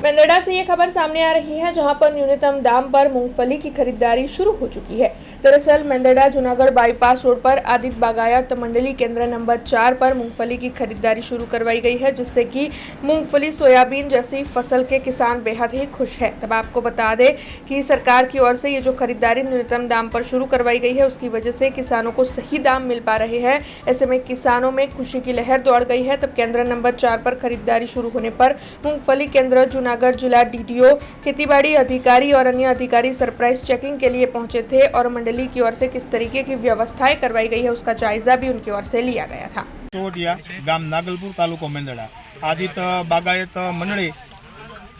मेंदड़ा से ये खबर सामने आ रही है जहां पर न्यूनतम दाम पर मूंगफली की खरीदारी शुरू हो चुकी है। दरअसल मेंदड़ा जूनागढ़ बाईपास रोड पर आदित्य बागायत मंडली केंद्र नंबर 4 पर मूंगफली की खरीदारी शुरू करवाई गई है, जिससे कि मूंगफली सोयाबीन जैसी फसल के किसान बेहद ही खुश है। तब आपको बता दें कि सरकार की ओर से ये जो खरीदारी न्यूनतम दाम पर शुरू करवाई गई है, उसकी वजह से किसानों को सही दाम मिल पा रहे हैं। ऐसे में किसानों में खुशी की लहर दौड़ गई है। तब केंद्र नंबर 4 पर खरीदारी शुरू होने पर मूंगफली केंद्र जूनागढ़ जिला डीडीओ, खेतीबाड़ी अधिकारी और अन्य अधिकारी सरप्राइज चेकिंग के लिए पहुंचे थे और मंडली की ओर से किस तरीके की व्यवस्थाएं करवाई गई है उसका जायजा भी उनकी ओर से लिया गया था। ચોવડિયા ગામ નાગલપુર તાલુકો મેંદડા આદિત્ય બાગાયત મંડળી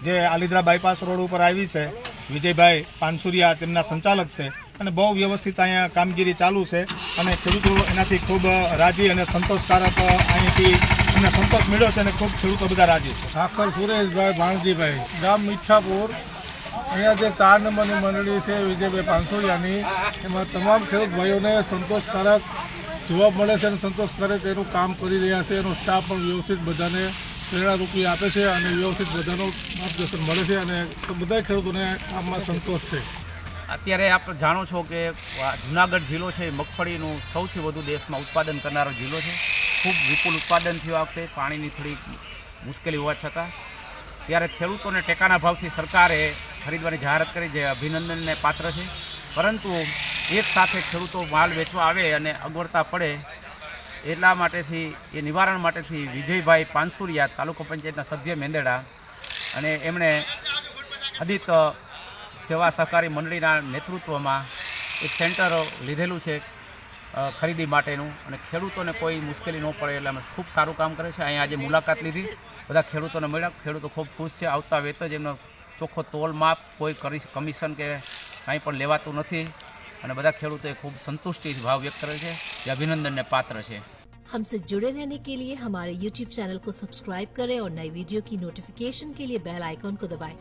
જે આલિદ્રા બાયપાસ રોડ ઉપર આવી છે, વિજયભાઈ પાનસુરિયા તેમના સંચાલક છે અને બહુ વ્યવસ્થિત અહીંયા કામગીરી ચાલુ છે અને ખેડૂતો એનાથી ખૂબ રાજી અને સંતોષકારક અહીંથી અમને સંતોષ મળ્યો છે અને ખૂબ ખેડૂતો બધા રાજી છે। ઠાકર સુરેશભાઈ ભાણજીભાઈ ગામ મીઠાપુર અહીંયા જે 4 નંબરની મંડળી છે વિજયભાઈ પાનસુરિયાની, એમાં તમામ ખેડૂત ભાઈઓને સંતોષકારક જવાબ મળે છે અને સંતોષકારક એનું કામ કરી રહ્યા છે। એનો સ્ટાફ પણ વ્યવસ્થિત બધાને પ્રેરણારૂપી આપે છે અને વ્યવસ્થિત બધાનું માર્ગદર્શન મળે છે અને બધા ખેડૂતોને આમાં સંતોષ છે। અત્યારે આપ જાણો છો કે જૂનાગઢ જિલ્લો છે મગફળીનું સૌથી વધુ દેશમાં ઉત્પાદન કરનારો જિલ્લો છે। ખૂબ વિપુલ ઉત્પાદન થયું આ વખતે પાણીની થોડી મુશ્કેલી હોવા છતાં ત્યારે ખેડૂતોને ટેકાના ભાવથી સરકારે ખરીદવાની જાહેરાત કરી, જે અભિનંદનને પાત્ર છે। પરંતુ એક સાથે ખેડૂતો માલ વેચવા આવે અને અગવડતા પડે એટલા માટેથી એ નિવારણ માટેથી વિજયભાઈ પાનસુરિયા તાલુકા પંચાયતના સભ્ય મેંદડા અને એમણે આદિત્ય સેવા સહકારી મંડળીના નેતૃત્વમાં એક સેન્ટર લીધેલું છે ખરીદી માટેનું અને ખેડૂતોને કોઈ મુશ્કેલી ન પડે એટલે અમે ખૂબ સારું કામ કરે છે। અહીંયા આજે મુલાકાત લીધી, બધા ખેડૂતોને મળ્યા, ખેડૂતો ખૂબ ખુશ છે। આવતા વેત જ એમનો ચોખ્ખો તોલ માપ, કોઈ કમિશન કે કાંઈ પણ લેવાતું નથી અને બધા ખેડૂતોએ ખૂબ સંતુષ્ટિ ભાવ વ્યક્ત કરે છે, જે અભિનંદનને પાત્ર છે। हमसे जुड़े रहने के लिए हमारे YouTube चैनल को सब्सक्राइब करें और नई वीडियो की नोटिफिकेशन के लिए बेल आइकॉन को दबाएं।